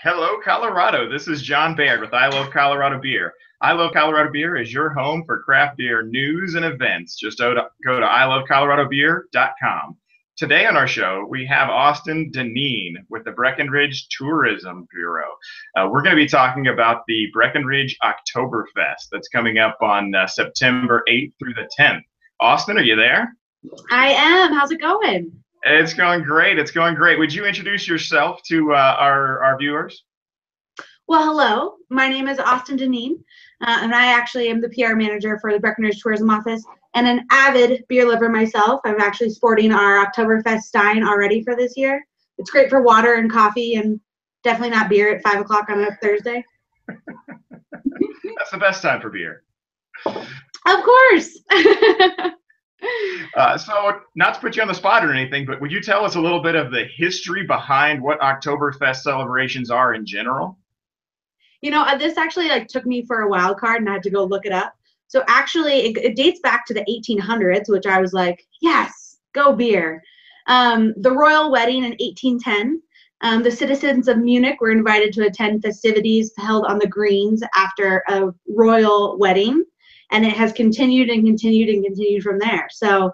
Hello, Colorado. This is John Baird with I Love Colorado Beer. I Love Colorado Beer is your home for craft beer news and events. Just go to ilovecoloradobeer.com. Today on our show, we have Austyn Dineen with the Breckenridge Tourism Bureau. We're going to be talking about the Breckenridge Oktoberfest that's coming up on September 8th through the 10th. Austyn, are you there? I am. How's it going? It's going great. It's going great. Would you introduce yourself to our viewers? Well, hello. My name is Austyn Dineen, and I actually am the PR manager for the Breckenridge Tourism Office and an avid beer lover myself. I'm actually sporting our Oktoberfest Stein already for this year. It's great for water and coffee and definitely not beer at 5 o'clock on a Thursday. That's the best time for beer. Of course. So, not to put you on the spot or anything, but would you tell us a little bit of the history behind what Oktoberfest celebrations are in general? You know, this actually took me for a wild card and I had to go look it up. So actually, it dates back to the 1800s, which I was like, yes, go beer. The royal wedding in 1810. The citizens of Munich were invited to attend festivities held on the greens after a royal wedding. And it has continued and continued and continued from there. So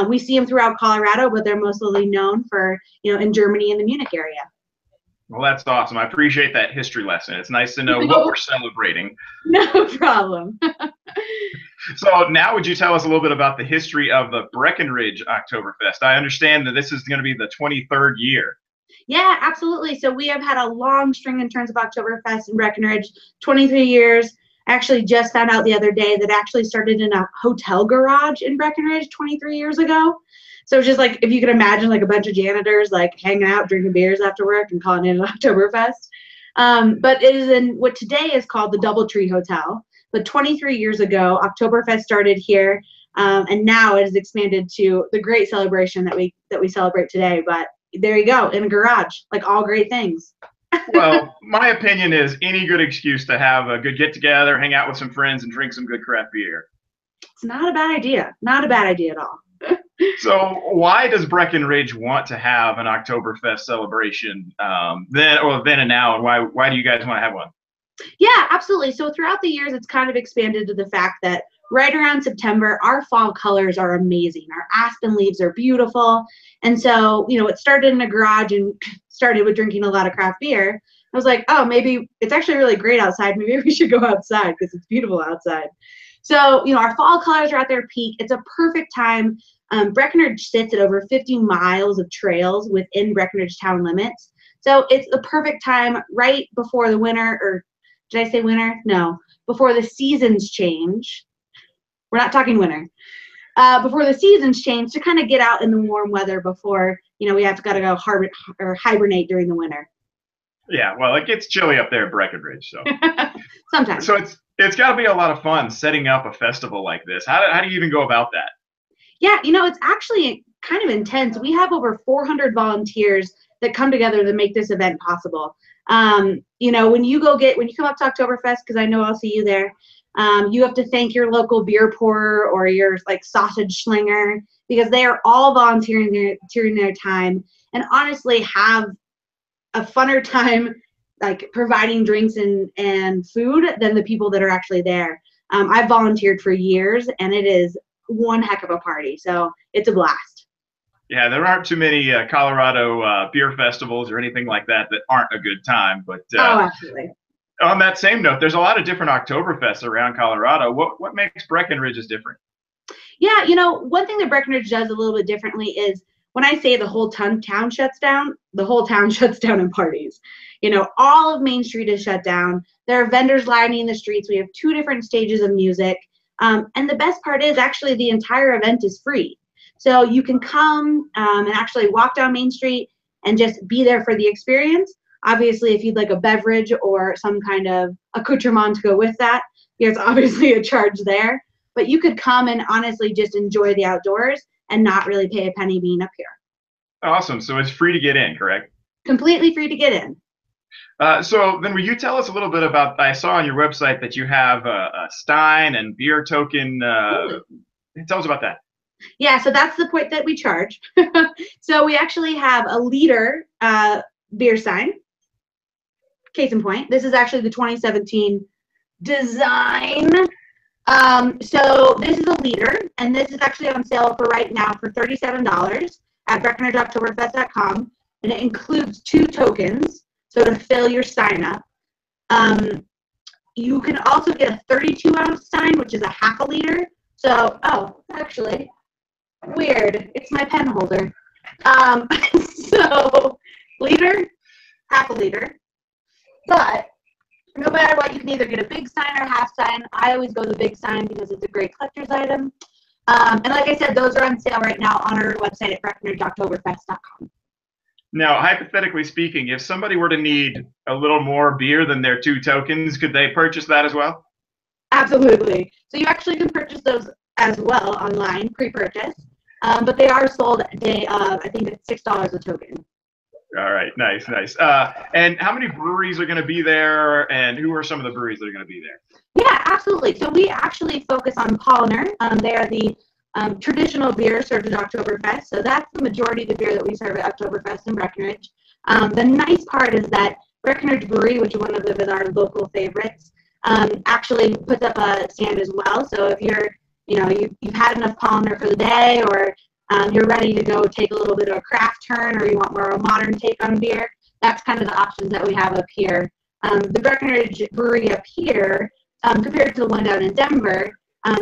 we see them throughout Colorado, but they're mostly known for, in Germany and the Munich area. Well, that's awesome. I appreciate that history lesson. It's nice to know what we're celebrating. No problem. So now would you tell us a little bit about the history of the Breckenridge Oktoberfest? I understand that this is going to be the 23rd year. Yeah, absolutely. So we have had a long string in terms of Oktoberfest in Breckenridge, 23 years. I actually just found out the other day that actually started in a hotel garage in Breckenridge 23 years ago. So it's just like, if you could imagine like a bunch of janitors like hanging out, drinking beers after work and calling it an Oktoberfest. But it is in what today is called the DoubleTree Hotel. But 23 years ago, Oktoberfest started here, and now it has expanded to the great celebration that we celebrate today. But there you go, in a garage, like all great things. Well, my opinion is any good excuse to have a good get-together, hang out with some friends, and drink some good craft beer. It's not a bad idea. Not a bad idea at all. So why does Breckenridge want to have an Oktoberfest celebration then and now, and why do you guys want to have one? Yeah, absolutely. So throughout the years, it's kind of expanded to the fact that right around September, our fall colors are amazing. Our aspen leaves are beautiful. And so, it started in a garage and started with drinking a lot of craft beer. I was like, oh, maybe it's actually really great outside. Maybe we should go outside because it's beautiful outside. So, our fall colors are at their peak. It's a perfect time. Breckenridge sits at over 50 miles of trails within Breckenridge town limits. So it's the perfect time right before the winter, or did I say winter? No, before the seasons change. We're not talking winter. Before the seasons change to kind of get out in the warm weather before, we have to go hibernate during the winter. Yeah, well, it gets chilly up there at Breckenridge, so. Sometimes. So it's got to be a lot of fun setting up a festival like this. How do you even go about that? Yeah, it's actually kind of intense. We have over 400 volunteers that come together to make this event possible. When you come up to Oktoberfest, because I know I'll see you there, you have to thank your local beer pourer or your sausage slinger, because they are all volunteering their time and honestly have a funner time providing drinks and food than the people that are actually there. I've volunteered for years and it is one heck of a party. So it's a blast. Yeah, there aren't too many Colorado beer festivals or anything like that aren't a good time. But oh, absolutely. On that same note, there's a lot of different Oktoberfests around Colorado. What makes Breckenridge's different? Yeah, one thing that Breckenridge does a little bit differently is when I say the whole town shuts down, the whole town shuts down in parties. All of Main Street is shut down. There are vendors lining the streets. We have 2 different stages of music. And the best part is actually the entire event is free. So you can come and actually walk down Main Street and just be there for the experience. Obviously, if you'd like a beverage or some kind of accoutrement to go with that, there's obviously a charge there. But you could come and honestly just enjoy the outdoors and not really pay a penny being up here. Awesome. So it's free to get in, correct? Completely free to get in. So then will you tell us a little bit about, I saw on your website that you have a Stein and beer token. Tell us about that. Yeah, so that's the point that we charge. So we actually have a liter beer Stein. case in point, this is actually the 2017 design. So this is a liter, and this is actually on sale for right now for $37 at BreckenridgeOktoberfest.com, and it includes 2 tokens, so to fill your sign up. You can also get a 32-ounce sign, which is a half a liter. So, oh, actually, weird. It's my pen holder. So, liter, half a liter. But no matter what, you can either get a big sign or half sign. I always go the big sign because it's a great collector's item. And like I said, those are on sale right now on our website at BreckenridgeOktoberfest.com. Now, hypothetically speaking, if somebody were to need a little more beer than their 2 tokens, could they purchase that as well? Absolutely. So you actually can purchase those as well online, pre-purchase. But they are sold a day of, I think it's $6 a token. All right, nice. And how many breweries are going to be there, and who are some of the breweries that are going to be there? Yeah, absolutely. So we actually focus on Polliner. They are the traditional beer served at Oktoberfest. So that's the majority of the beer that we serve at Oktoberfest in Breckenridge. The nice part is that Breckenridge Brewery, which is one of our local favorites, actually puts up a stand as well. So if you've had enough Polliner for the day, or you're ready to go take a little bit of a craft turn, or you want more of a modern take on beer, that's kind of the options that we have up here. The Breckenridge Brewery up here, compared to the one down in Denver,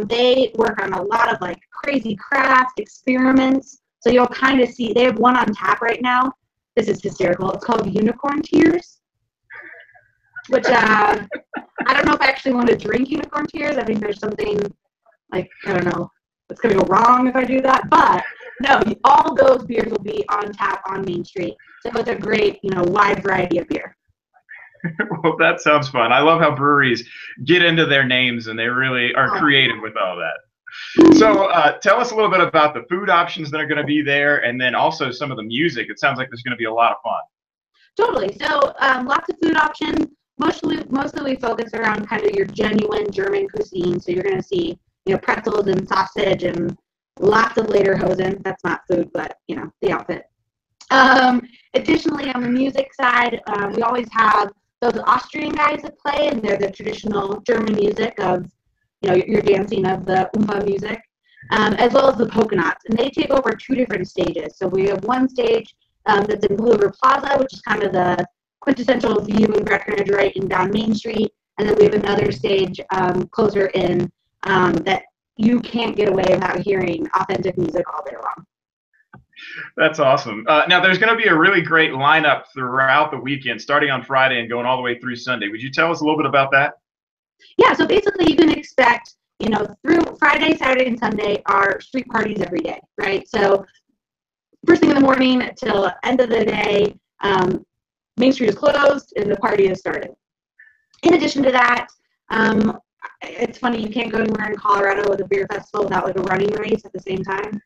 they work on a lot of like crazy craft experiments. So you'll kind of see, they have one on tap right now. This is hysterical. It's called Unicorn Tears, which I don't know if I actually want to drink Unicorn Tears. I think there's something like, I don't know, it's going to go wrong if I do that. But no, all those beers will be on tap on Main Street. So it's a great, wide variety of beer. Well, that sounds fun. I love how breweries get into their names, and they really are creative with all that. So tell us a little bit about the food options that are going to be there, and then also some of the music. It sounds like there's going to be a lot of fun. Totally. So lots of food options. Mostly we focus around kind of your genuine German cuisine. So you're going to see, pretzels and sausage and lots of lederhosen. That's not food, but, the outfit. Additionally, on the music side, we always have those Austrian guys that play, and they're the traditional German music of, your dancing of the Umpa music, as well as the polka knots. And they take over 2 different stages. So we have one stage that's in Blue River Plaza, which is kind of the quintessential view in Breckenridge, right in down Main Street. And then we have another stage closer in that you can't get away without hearing authentic music all day long. That's awesome. Now, there's going to be a really great lineup throughout the weekend, starting on Friday and going all the way through Sunday. Would you tell us a little bit about that? Yeah, so basically you can expect, through Friday, Saturday, and Sunday are street parties every day, right? So first thing in the morning till end of the day, Main Street is closed and the party has started. In addition to that, it's funny, you can't go anywhere in Colorado with a beer festival without like a running race at the same time.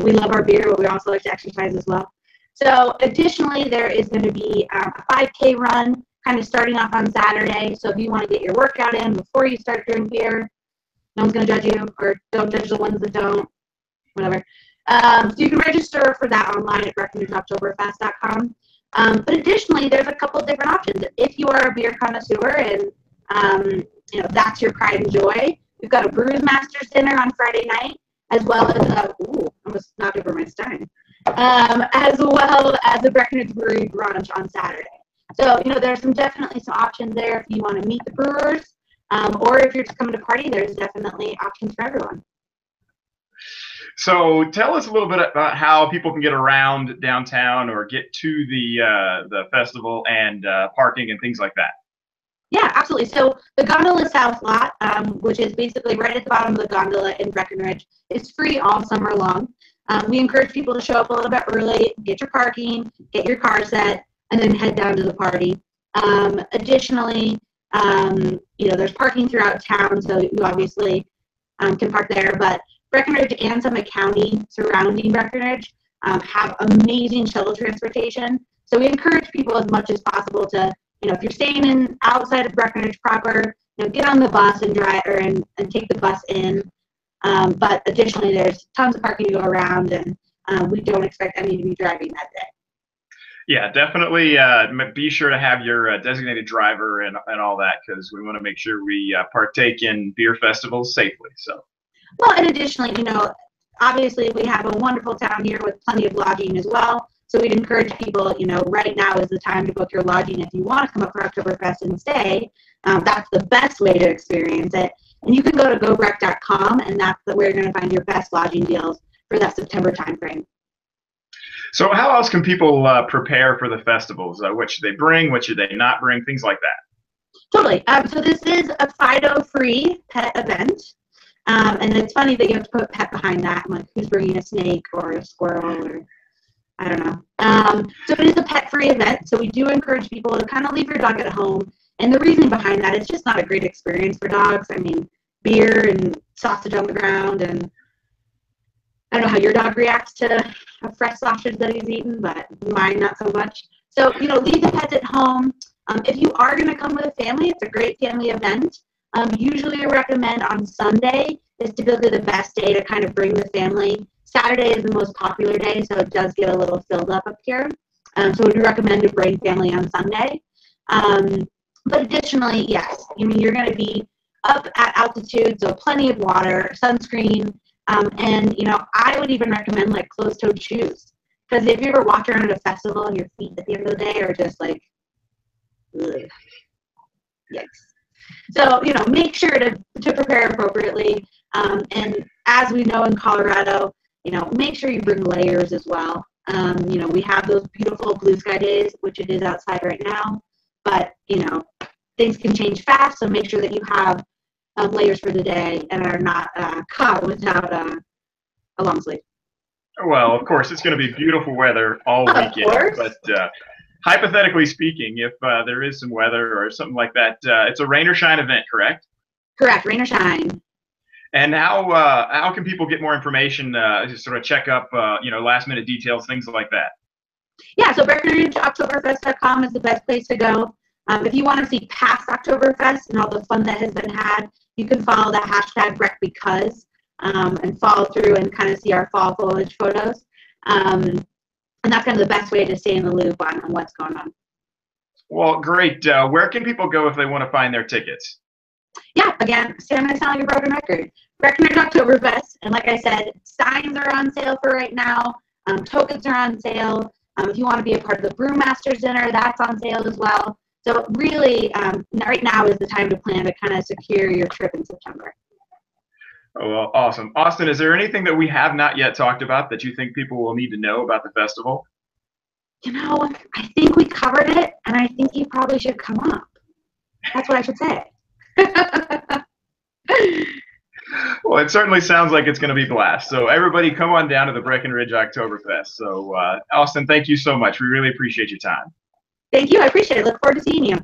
We love our beer, but we also like to exercise as well. So additionally, there is going to be a 5K run kind of starting off on Saturday. So if you want to get your workout in before you start drinking beer, no one's going to judge you, or don't judge the ones that don't, whatever. So you can register for that online at BreckenridgeOktoberfest.com. But additionally, there's a couple of different options. If you are a beer connoisseur and that's your pride and joy, we've got a Brewers Masters dinner on Friday night, as well as almost knocked over my stein, as well as the Breckenridge Brewery brunch on Saturday. So there's definitely some options there if you want to meet the brewers, or if you're just coming to party. There's definitely options for everyone. So tell us a little bit about how people can get around downtown or get to the festival and parking and things like that. Yeah, absolutely. So the Gondola South lot, which is basically right at the bottom of the gondola in Breckenridge, is free all summer long. We encourage people to show up a little bit early, get your parking, get your car set, and then head down to the party. Additionally, there's parking throughout town, so you obviously can park there. But Breckenridge and Summit County surrounding Breckenridge have amazing shuttle transportation. So we encourage people as much as possible to, if you're staying outside of Breckenridge proper, get on the bus and drive and take the bus in. But additionally, there's tons of parking to go around, and we don't expect any to be driving that day. Yeah, definitely be sure to have your designated driver and all that, because we want to make sure we partake in beer festivals safely. So. Well, and additionally, obviously we have a wonderful town here with plenty of lodging as well. So we'd encourage people, right now is the time to book your lodging if you want to come up for Oktoberfest and stay. That's the best way to experience it. And you can go to gobrec.com, and that's where you're going to find your best lodging deals for that September timeframe. So how else can people prepare for the festivals? What should they bring? What should they not bring? Things like that. Totally. So this is a FIDO-free pet event. And it's funny that you have to put pet behind that. I'm like, who's bringing a snake or a squirrel or I don't know. So it is a pet-free event. So we do encourage people to kind of leave your dog at home. And the reason behind that is just not a great experience for dogs. I mean, beer and sausage on the ground, and I don't know how your dog reacts to a fresh sausage that he's eaten, but mine not so much. So, leave the pets at home. If you are going to come with a family, it's a great family event. Usually I recommend on Sunday is typically the best day to kind of bring the family. Saturday is the most popular day, so it does get a little filled up here. So we recommend to bring family on Sunday. But additionally, yes, you're going to be up at altitude, so plenty of water, sunscreen, and I would even recommend like closed-toed shoes, because if you ever walk around at a festival and your feet at the end of the day are just like, ugh, yikes. So make sure to prepare appropriately, and as we know in Colorado, make sure you bring layers as well. We have those beautiful blue sky days, which it is outside right now, but things can change fast, so make sure that you have layers for the day and are not caught without a long sleeve. Well, of course, it's going to be beautiful weather all weekend, but hypothetically speaking, if there is some weather or something like that, it's a rain or shine event, correct? Correct, rain or shine. And how can people get more information, just sort of check up, last minute details, things like that? Yeah, so BreckenridgeOktoberfest.com is the best place to go. If you want to see past Oktoberfest and all the fun that has been had, you can follow the hashtag BreckBecause and follow through and kind of see our fall foliage photos. And that's kind of the best way to stay in the loop on what's going on. Well, great. Where can people go if they want to find their tickets? Yeah, again, I'm going to sound like a broken record. Breckenridge Oktoberfest, and like I said, signs are on sale for right now. Tokens are on sale. If you want to be a part of the Brewmasters dinner, that's on sale as well. So really, right now is the time to plan to kind of secure your trip in September. Oh, well, awesome. Austyn, is there anything that we have not yet talked about that you think people will need to know about the festival? I think we covered it, and I think you probably should come up. That's what I should say. Well, it certainly sounds like it's going to be a blast. So everybody come on down to the Breckenridge Oktoberfest. So Austyn, thank you so much. We really appreciate your time. Thank you. I appreciate it. Look forward to seeing you.